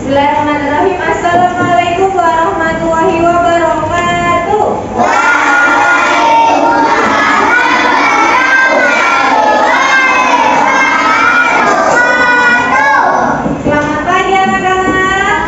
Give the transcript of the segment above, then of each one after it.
Bismillahirrahmanirrahim. Assalamualaikum warahmatullahi wabarakatuh. Selamat pagi anak-anak.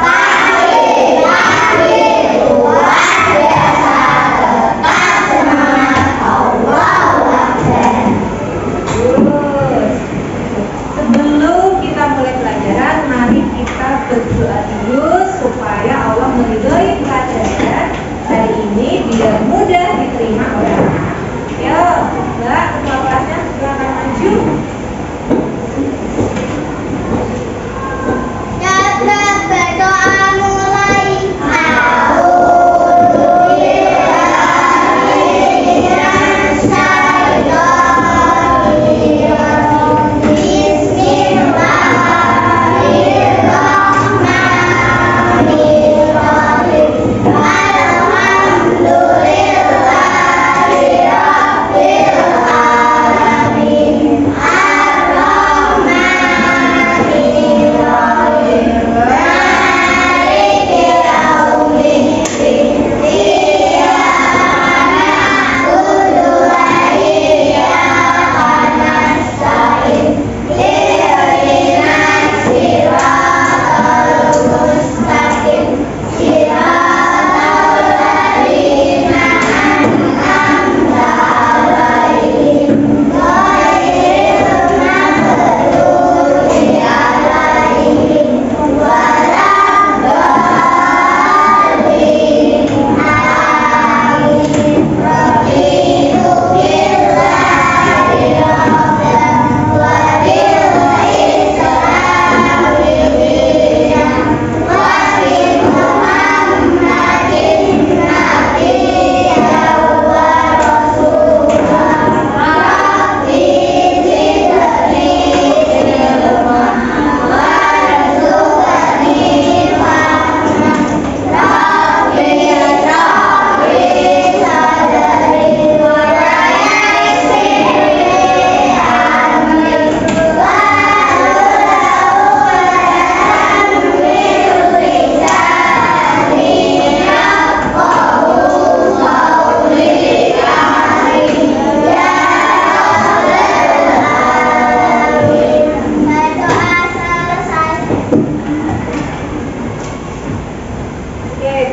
Sebelum kita mulai pelajaran, mari kita berdoa dulu supaya Allah meridhoi pelajaran hari ini biar mudah diterima oleh anak. Yuk, Mbak, ketua kelasnya silakan maju. Berdoa mulai.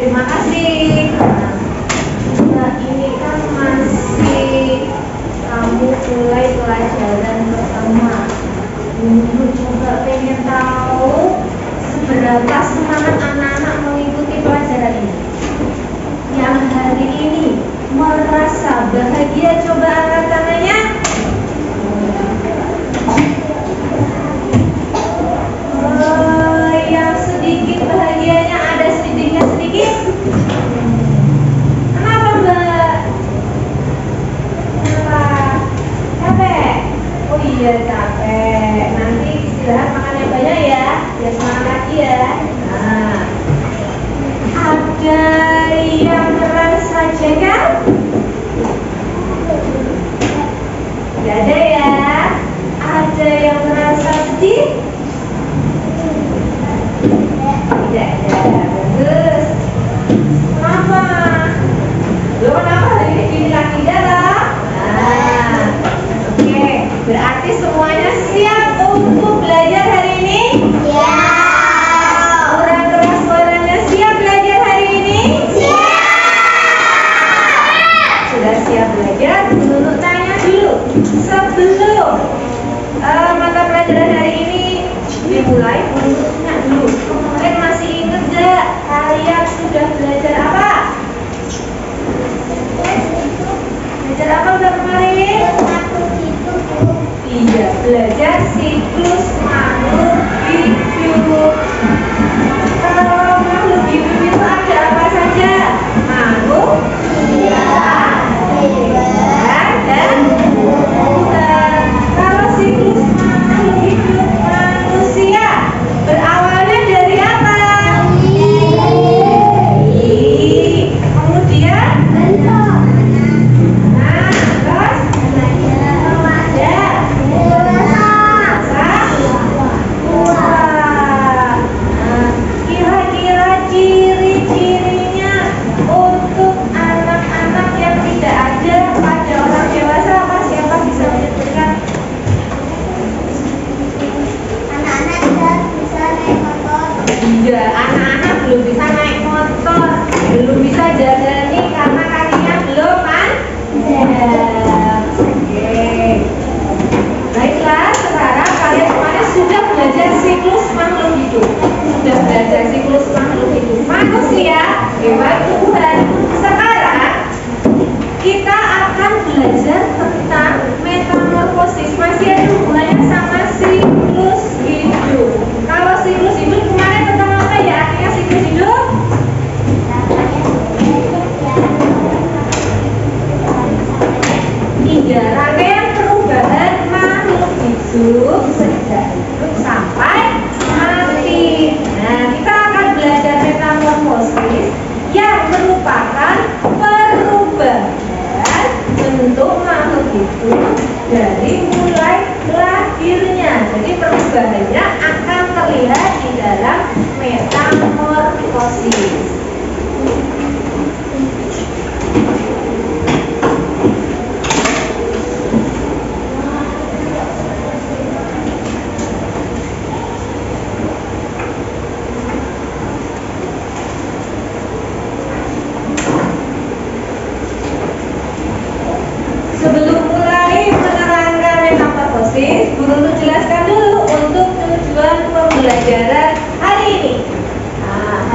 Terima kasih. Nah, ini kan masih kamu mulai pelajaran pertama. Ibu coba pengen tahu seberapa semangat anak-anak mengikuti pelajaran ini. Yang hari ini merasa bahagia, coba angkat tangannya. Yang sedikit bahagianya ada sedikit. Kenapa, Mbak? Kenapa? Capek? Oh iya, capek. Nanti istirahat, makan yang banyak ya, biar semangat lagi ya. Nah, ada yang merasa jengkel? Tidak ada ya. Ada yang merasa sedih? Tidak ada. Bagus. Kenapa? Lo kenapa hari ini bilang tidak lah? Nah, oke. Berarti semuanya siap untuk belajar hari ini? Ya. Kurang keras suaranya, siap belajar hari ini? Siap. Sudah siap belajar? Dulu tanya dulu. Sebelum mata pelajaran hari ini dimulai, tanya dulu. Kemarin masih ingat gak? Kalian sudah belajar apa? Belajar apa udah kemarin? Iya, belajar siklus makhluk hidup. Kalau makhluk hidup itu ada apa saja? Makhluk, dan bulan. Kalau siklus makhluk hidup manusia berawalnya dari apa? Kemudian terus makhluk hidup. Sudah belajar siklus makhluk hidup manusia, hewan, tumbuhan. Sekarang kita akan belajar tentang metamorfosis. Masih ada hubungannya sama siklus hidup. Kalau siklus hidup kemarin tentang apa ya? Artinya siklus hidup? Iya, rangkaian perubahan makhluk hidup sejak hidup sampai mati. Nah, kita akan belajar metamorfosis yang merupakan perubahan bentuk makhluk hidup dari mulai lahirnya. Jadi perubahannya akan terlihat di dalam metamorfosis. Sebelum mulai menerangkan metamorfosis, Guru Nur jelaskan dulu untuk tujuan pembelajaran hari ini. Nah,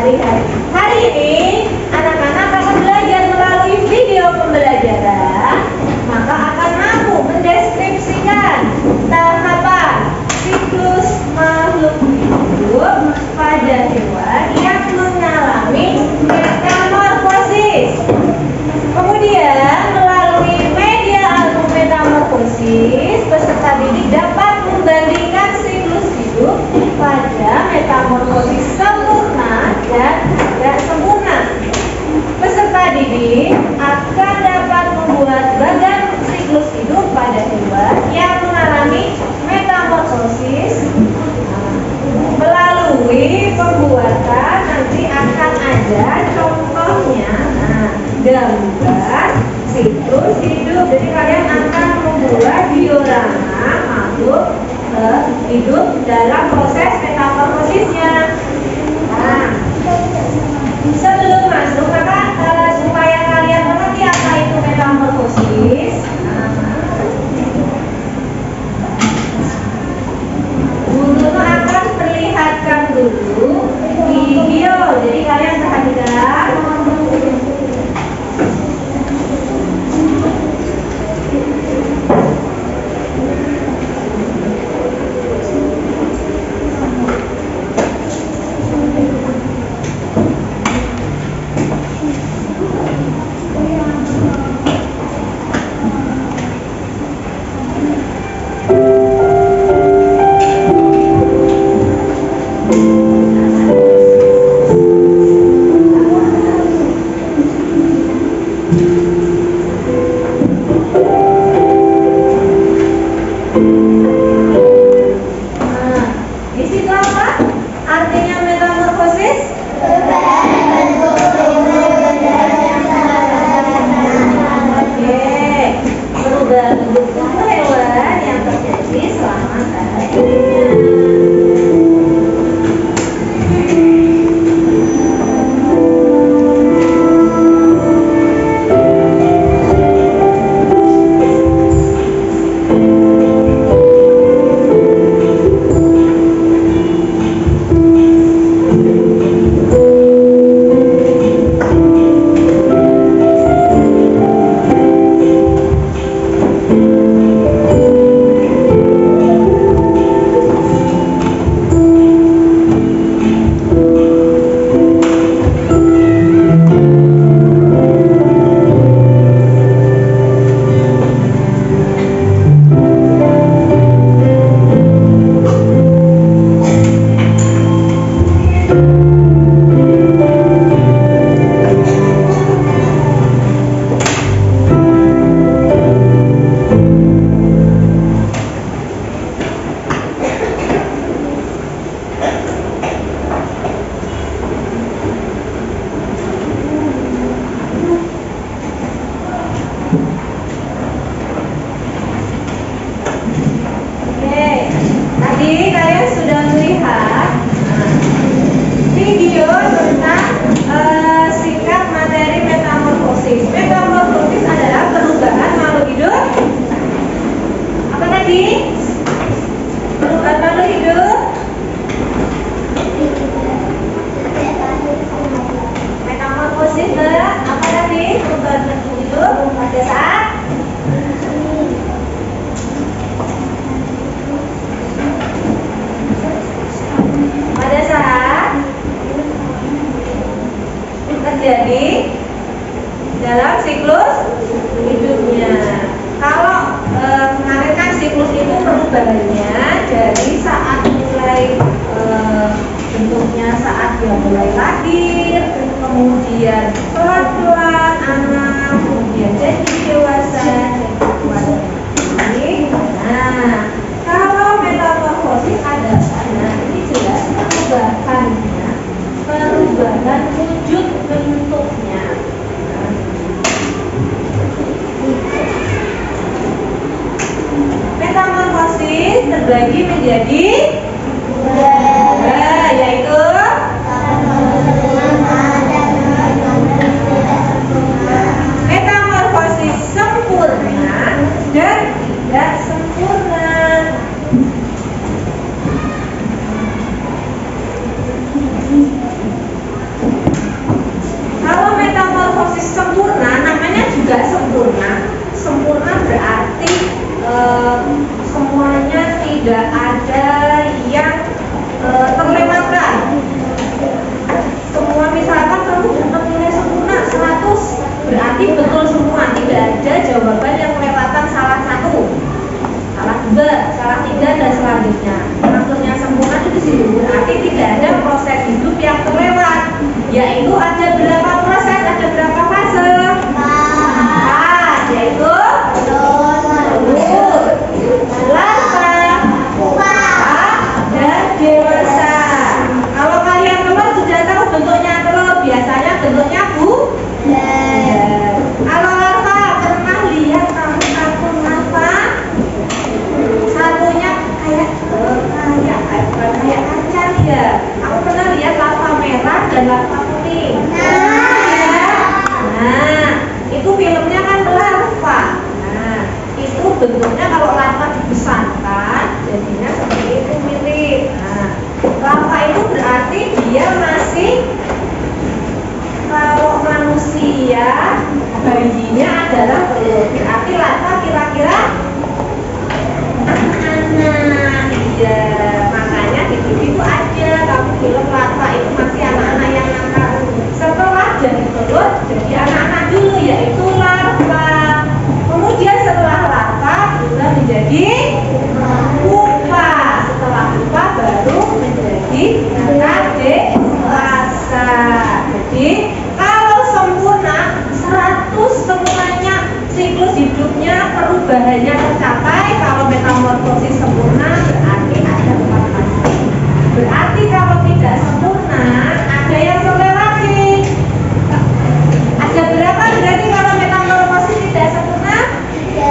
hari ini anak-anak akan belajar melalui video pembelajaran, maka akan mampu mendeskripsikan tahapan siklus makhluk hidup pada hewan yang mengalami metamorfosis. Kemudian melalui media album metamorfosis, peserta didik dapat membandingkan siklus hidup pada metamorfosis sempurna dan tidak sempurna. Peserta didik akan dapat membuat bagan siklus hidup pada hewan yang mengalami metamorfosis. Melalui pembuatan nanti akan ada contohnya. Gambar siklus hidup. Jadi kalian akan membuat diorama makhluk hidup dalam proses metamorfosisnya. Nah, sebelum masuk maka supaya kalian mengerti apa itu metamorfosis, Guru akan perlihatkan dulu video. Jadi kalian perhatikan. siklus hidupnya. Kalau kemarin kan siklus itu perubahannya dari saat mulai bentuknya saat dia mulai lahir, kemudian pelan-pelan anak, kemudian jadi dewasa, jadi ini. Nah, kalau metamorfosis adalah, nah ini jelas perubahannya, perubahan wujud bentuknya. Metamorfosis terbagi menjadi yaitu metamorfosis sempurna dan tidak sempurna. Kalau metamorfosis sempurna, namanya juga sempurna. Sempurna berarti semuanya tidak ada yang terlewatkan. Semua misalkan kamu dapat nilai sempurna 100, berarti betul semua, tidak ada jawaban yang kelewatan salah satu, salah dua, salah tiga dan selanjutnya. Maksudnya sempurna itu di sini berarti tidak ada proses hidup yang terlewat, yaitu ada berapa proses, ada berapa fase? Yaitu dan dewasa. Kalau kalian telur sudah tahu bentuknya telur, biasanya bentuknya bulat. Kalau larva, pernah lihat kamu satu larva? Satunya kayak kacang ya. Aku pernah lihat larva merah dan larva kuning. Nah, itu filmnya kan larva. Nah, itu bentuknya kalau larva dibesarkan jadinya seperti itu mirip. Nah, larva itu berarti dia masih, kalau manusia bayinya adalah telur, berarti larva kira-kira anak-anak. Iya, makanya di TV itu ada kamu film larva itu masih anak-anak yang nakal. Setelah jadi telur jadi anak-anak dulu, yaitu larva. Kemudian setelah larva berubah menjadi pupa. Setelah pupa baru menjadi anak dewasa. Jadi kalau sempurna 100 semuanya siklus hidupnya perubahannya tercapai. Kalau metamorfosis sempurna berarti ada 4 fase. Berarti kalau tidak sempurna ada yang terlewati. Ada berapa berarti kalau metamorfosis tidak sempurna? 3.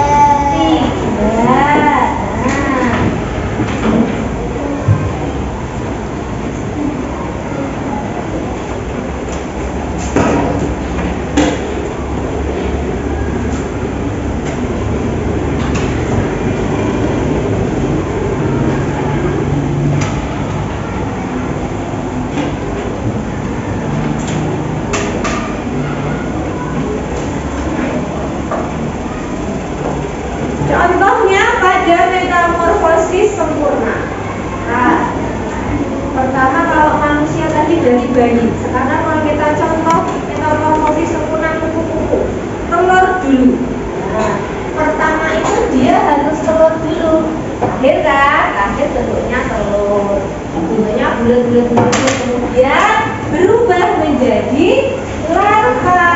Contohnya pada metamorfosis sempurna. Nah, pertama kalau manusia tadi dari bayi. Sekarang kalau kita contoh metamorfosis sempurna kupu-kupu, telur dulu. Nah, pertama itu dia harus telur dulu. Lahir kan? Lahir bentuknya telur. Bentuknya bulat-bulat, kemudian berubah menjadi larva.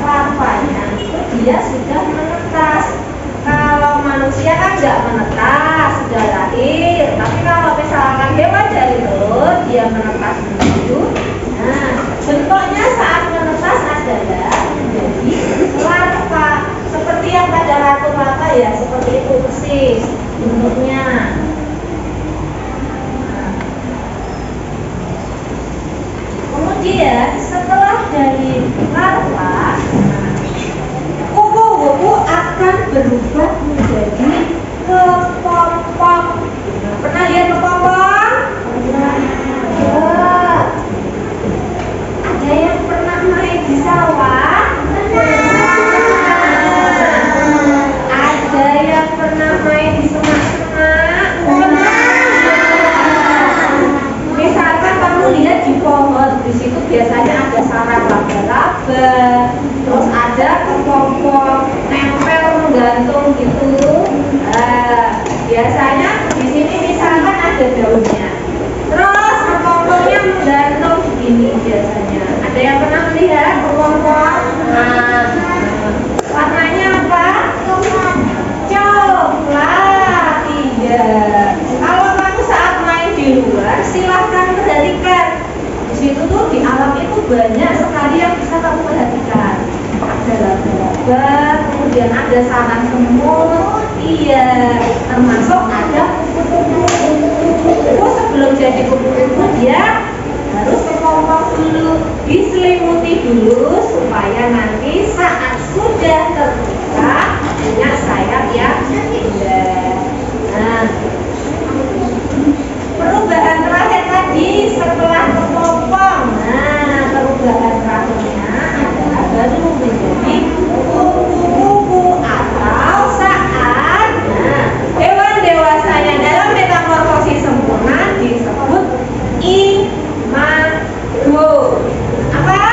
Larvanya itu dia sudah menetas. Kalau manusia kan nggak menetas, sudah lahir. Tapi kalau misalkan hewan dari telur, dia menetas dulu. Nah, bentuknya saat menetas adalah menjadi larva. Seperti yang pada ratu larva ya, seperti itu persis bentuknya. Kemudian setelah dari larva, kupu-kupu akan berubah menjadi kepompong. Pernah lihat kepompong? Pernah. Ada yang pernah main di sawah? Ada yang pernah main di semak-semak? Misalkan kamu lihat di pohon, di situ biasanya ada sarang laba-laba, terus ada kepompong kepompong, nempel, menggantung gitu. Biasanya di sini misalkan ada daunnya, terus kepompongnya menggantung begini biasanya. Ada yang pernah melihat kepompong? Warnanya apa? Coklat. Iya. Kalau kamu saat main di luar, silahkan perhatikan. Di situ tuh di alam itu banyak sekali yang bisa kamu perhatikan. Ada laba-laba, kemudian ada sarang semut, iya, termasuk ada kupu-kupu. Sebelum jadi kupu-kupu dia harus kepompong dulu, diselimuti dulu supaya nanti saat sudah terbuka punya sayap yang indah. Nah, perubahan terakhir tadi setelah kepompong, nah perubahan terakhirnya adalah baru menjadi kupu-kupu atau saat hewan dewasanya dalam metamorfosis sempurna disebut imago. Apa?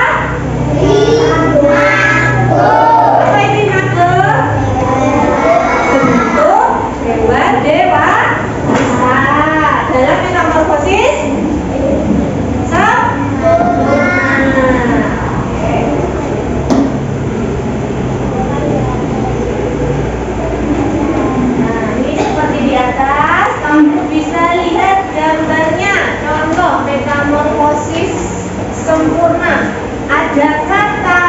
Imago. Apa itu imago? Bentuk hewan dewasa dalam metamorfosis sempurna. Nah, ini seperti di atas, kamu bisa lihat gambarnya. Contoh metamorfosis sempurna. Ada kata,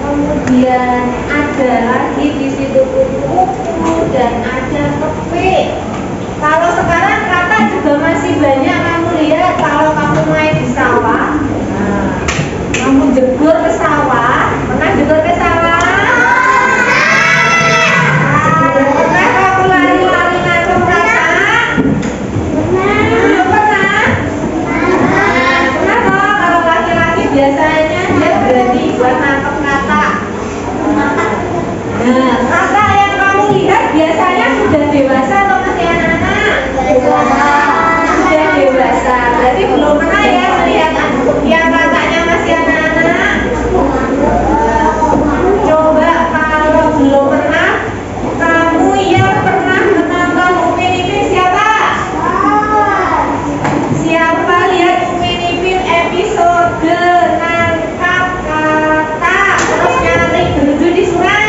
kemudian ada lagi di situ kupu-kupu dan ada kepik. Kalau sekarang kata juga masih banyak kamu lihat kalau kamu main di sawah. Nah, kamu jegur ke sawah, pernah jegur ke sawah? Pernah kamu lari-lari nangkep kata? Belum pernah? Pernah toh? Kalau laki-laki biasanya dia berani buat nangkep kata. Nah, kata yang kamu lihat biasanya sudah dewasa atau masih anak-anak? Sudah dewasa. Berarti belum pernah ya melihat yang katanya masih anak-anak? Coba kalau belum pernah, kamu yang pernah menonton Upin Ipin siapa? Siapa lihat Upin Ipin episode nangkap kata terus nyari gerudu di sungai?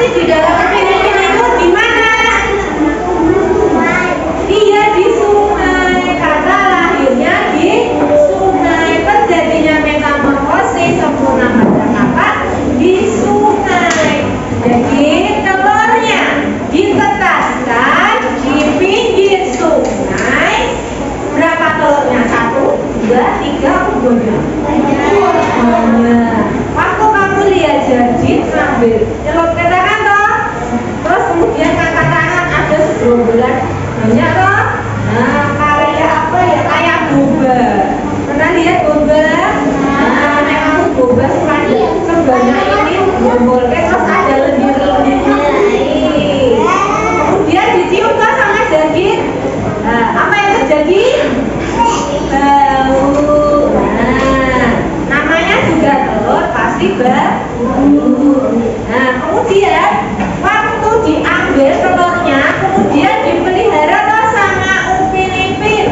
Di dalam Upin Ipin itu di mana? Dia di sungai, karena lahirnya di sungai. Terjadinya metamorfosis sempurna pada kata di sungai. Jadi telurnya ditetaskan di pinggir sungai. Berapa telurnya? 1, 2, 3, 4. Banyak. Waktu kamu lihat jadi ambil celup katakan toh, terus kemudian angkat tangan ada segerombolan banyak toh. Nah, kayak apa ya? Kayak boba. Pernah lihat boba? Nah, kamu boba sebanyak ini gerombolnya terus ada lendir-lendirnya. Kemudian dicium toh sama daging. Nah, apa yang terjadi? Bau. Nah, namanya juga telur pasti bau. Nah, kemudian waktu diambil telurnya, kemudian dipelihara toh sama Upin Ipin.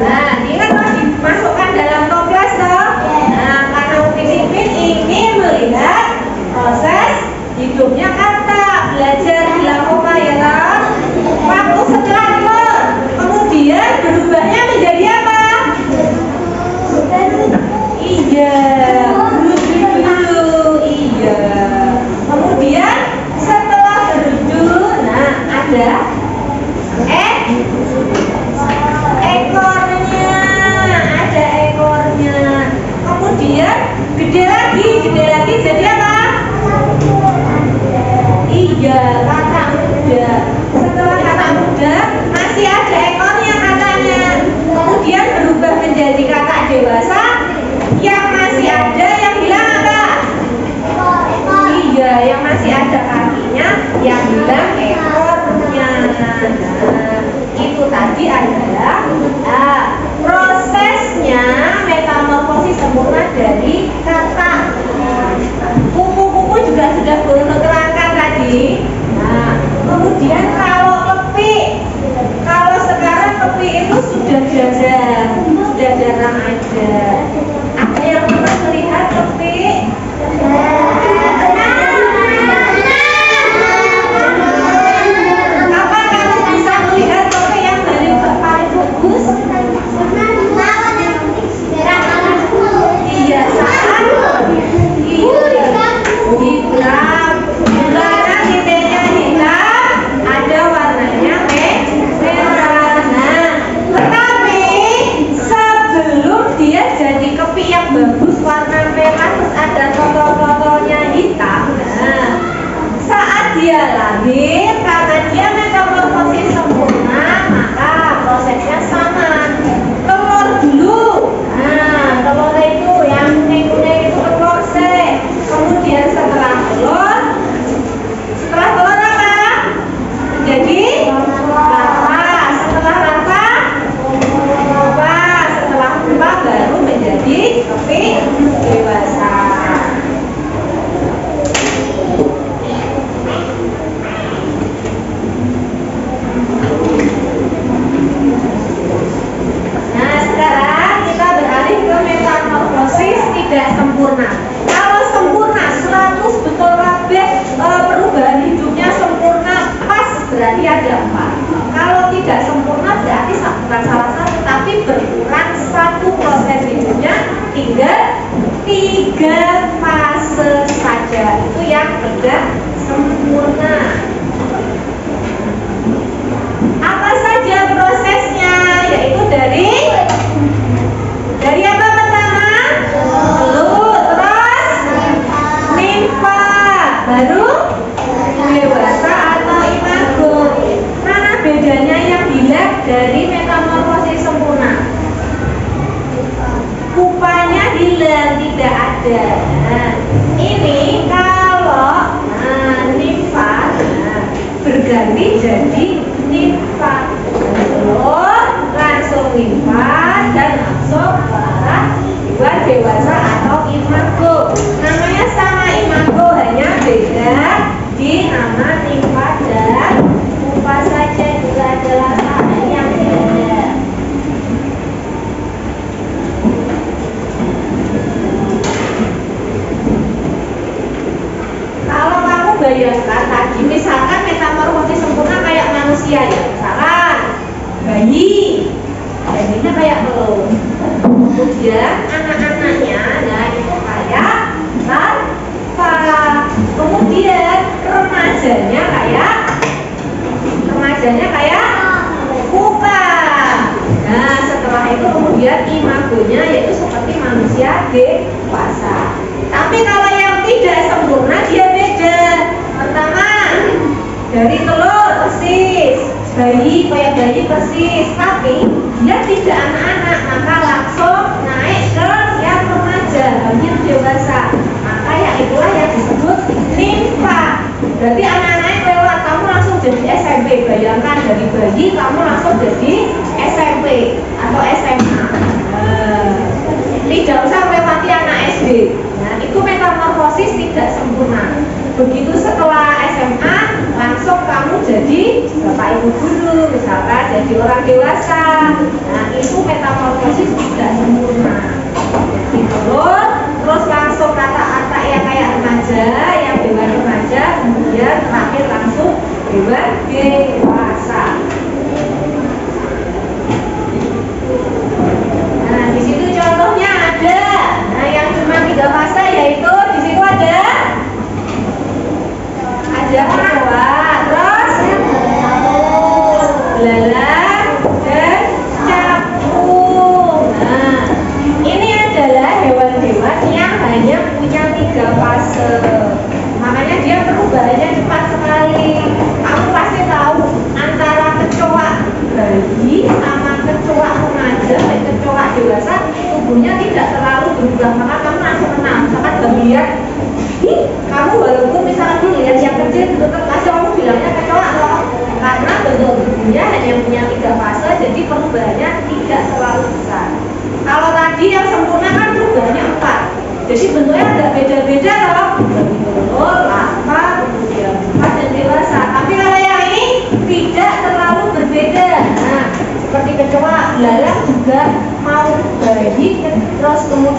Nah, ingat toh dimasukkan dalam toples toh. Nah, karena Upin Ipin ingin melihat proses hidupnya kata, belajar dilakukan ya toh. Waktu setelah telur, kemudian berubahnya menjadi apa? Iya, berudu. Iya. Kemudian setelah berudu, nah ada ekornya, ada ekornya. Kemudian gede lagi jadi apa? Iya, kata muda. Setelah kata muda masih ada ekornya katanya. Kemudian berubah menjadi kata dewasa. Yang masih ada yang bilang apa? Iya, yang masih ada kakinya, yang bilang ekornya. Nah, itu tadi adalah prosesnya metamorfosis sempurna dari kata. Kupu-kupu juga sudah berterangkan tadi. Nah, kemudian kalau sekarang kepi itu sudah jarang ada. Ada yang pernah melihat kepi? Kapan kamu bisa melihat kepi yang paling bagus? Iya, saat hitam. Karena titiknya hitam, ada warnanya merah. Nah, tetapi sebelum dia jadi kepi yang bagus warna merah terus ada foto-fotonya hitam. Nah, saat dia lahir karena dia metamorfosis sempurna, maka prosesnya sama. Telur dulu. Nah, telur itu yang kuning-kuning itu telur sih. Kemudian setelah telur apa? Jadi larva. Setelah larva pupa. Setelah pupa baru menjadi kepi dewasa. Nah, sekarang kita beralih ke metamorfosis tidak sempurna. Kalau sempurna 100 betul kabeh, perubahan hidupnya sempurna pas, berarti ada 4. Kalau tidak sempurna berarti bukan salah satu tapi berkurang satu proses hidupnya, tinggal 3 fase saja. Itu yang tidak sempurna. Apa saja prosesnya? Yaitu dari apa pertama? Telur, terus nimfa, baru dewasa atau imago. Mana bedanya yang dilihat dari metamorfosis sempurna? Pupanya hilang, tidak ada. Nah, ini kalau nimfa berganti jadi nimfa. Telur langsung nimfa dan langsung buat dewasa atau imago. Namanya sama imago, hanya beda di nama nimfa dan pupa saja, juga adalah hal yang beda. Kalau kamu bayangkan tadi, misalkan metamorfosis sempurna kayak manusia ya, misalkan bayinya kayak telur. Kemudian anak-anaknya, nah itu kayak larva. Kemudian remajanya kayak pupa. Nah, setelah itu kemudian imagonya yaitu seperti manusia dewasa. Tapi kalau yang tidak sempurna dia beda. Pertama, dari telur persis, kayak bayi persis, tapi dia tidak anak-anak, maka langsung naik ke yang remaja, hampir dewasa. Maka yang itulah yang disebut nimfa. Berarti anak-anaknya lewat, kamu langsung jadi SMP. Bayangkan dari bayi kamu langsung jadi SMP atau SMA. Tidak usah melewati anak SD. Nah, itu metamorfosis tidak sempurna. Begitu setelah SMA langsung kamu jadi bapak ibu guru, misalkan jadi orang dewasa. Nah, itu metamorfosis tidak sempurna. Jadi terus langsung kata-kata yang kayak remaja, yang hewan remaja, kemudian terakhir langsung hewan dewasa. Nah, di situ contohnya ada. Nah, yang cuma 3 fase yaitu di situ ada hewan, terus belalang dan capung. Nah, ini adalah hewan-hewan yang hanya punya 3 fase. Makanya dia perubahannya cepat sekali. Kamu pasti tahu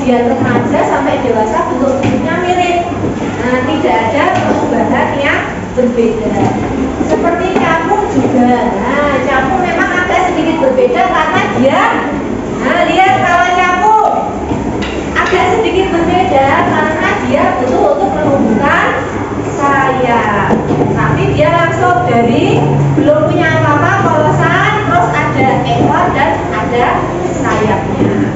dia remaja sampai dewasa bentuk tubuhnya mirip. Nah, tidak ada perubahan yang berbeda. Seperti capung juga. Nah, capung memang agak sedikit berbeda karena dia, nah lihat kalau capung agak sedikit berbeda karena dia butuh untuk menumbuhkan sayap. Tapi dia langsung dari belum punya apa-apa polosan, terus ada ekor dan ada sayapnya.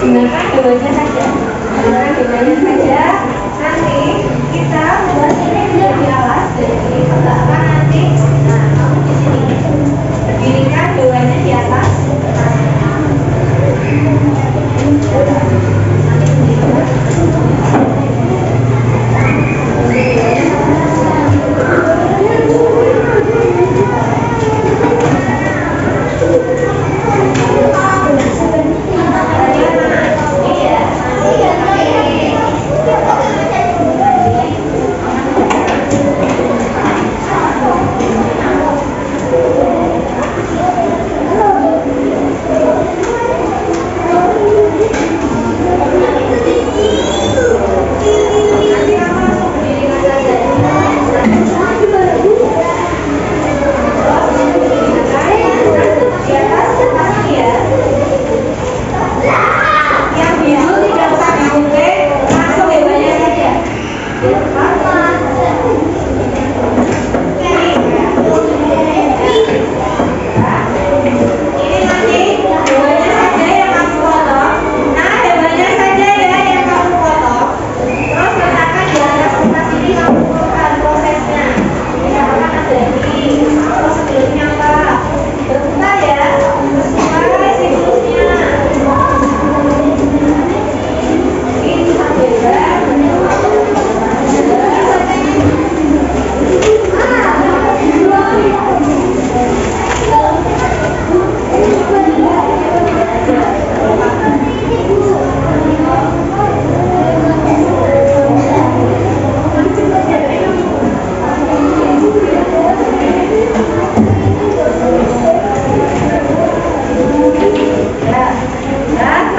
Gunakan dewanya saja. Gunakan dewanya saja. Nanti kita buat ini sudah di alas, jadi sebelahkan nanti. Nah, kamu di sini. Berdirikan dewanya di atas.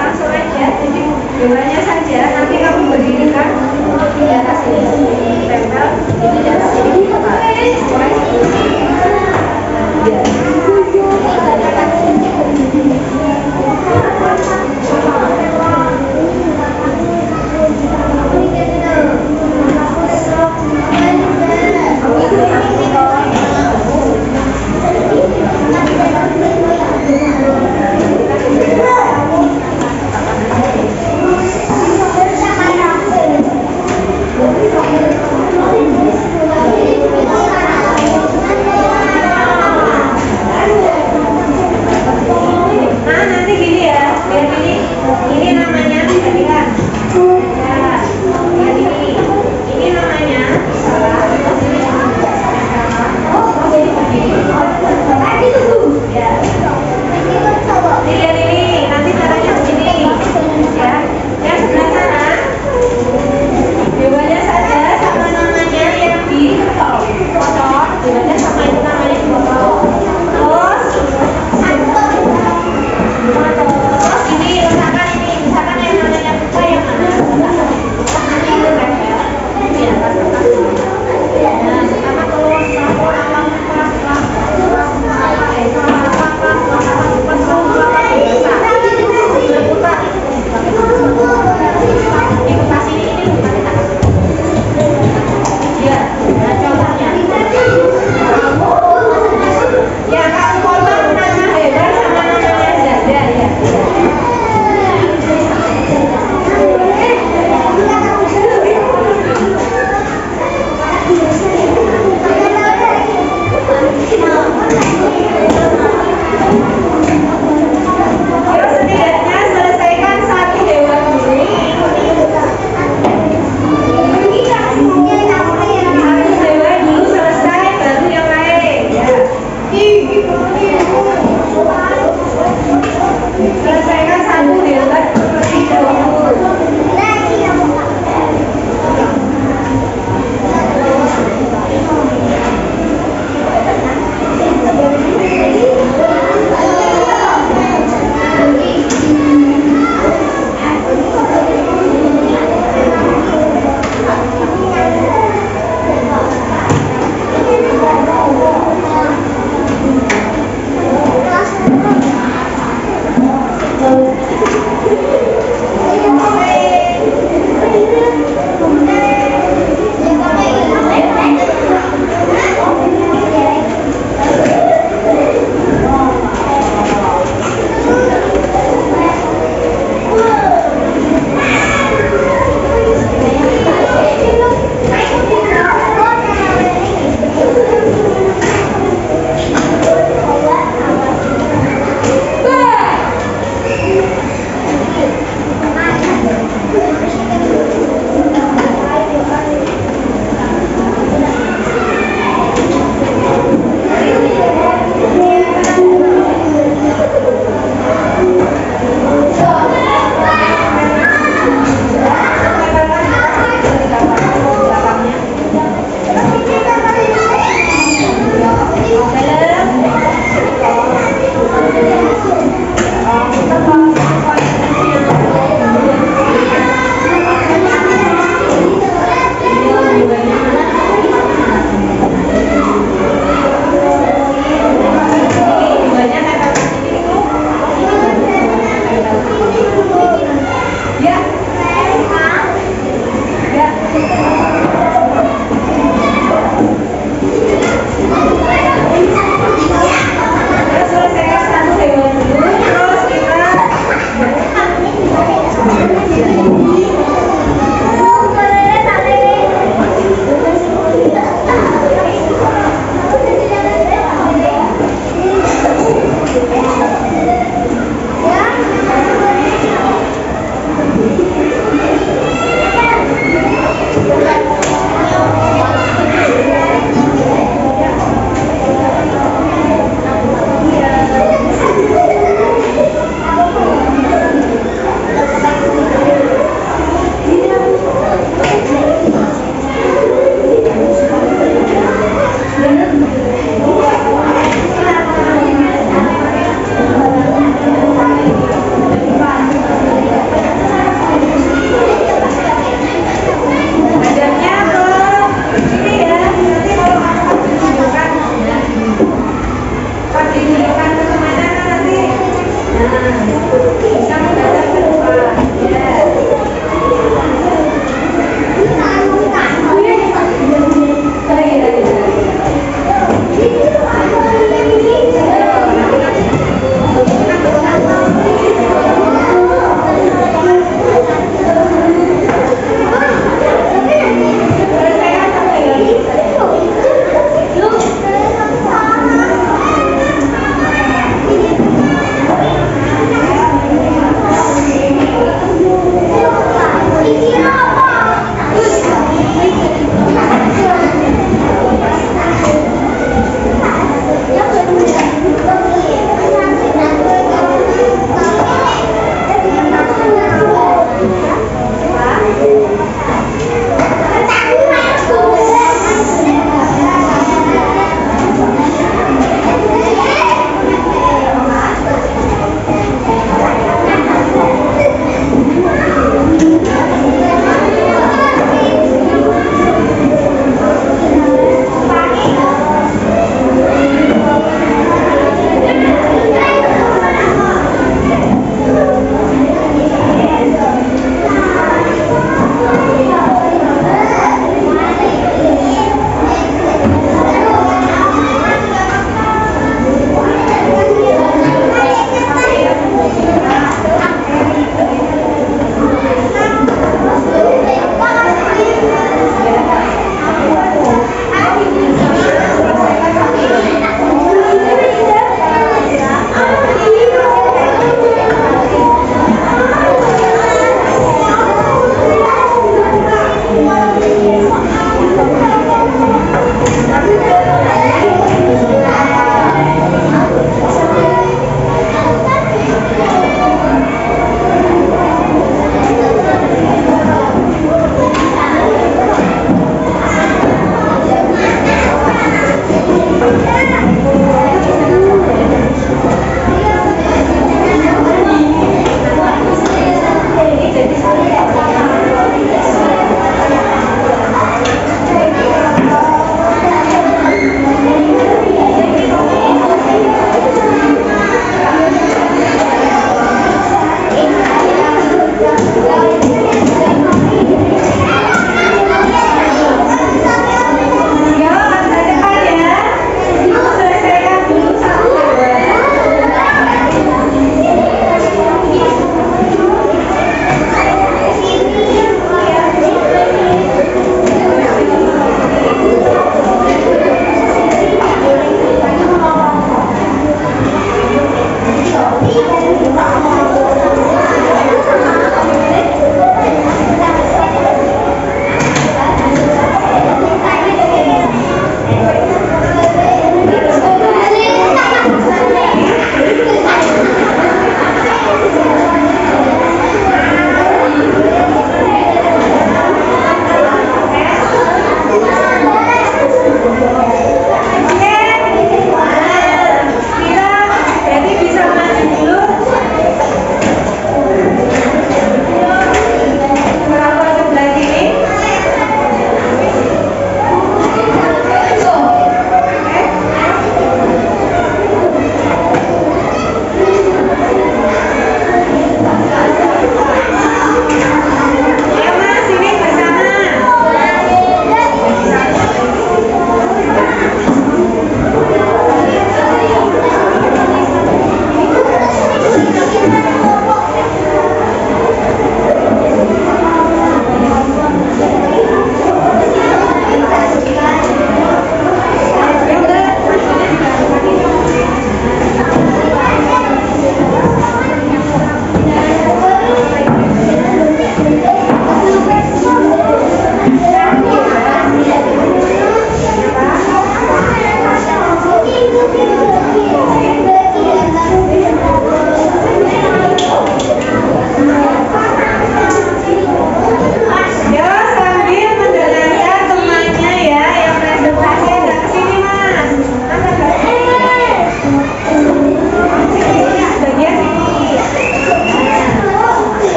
Langsung aja, jadi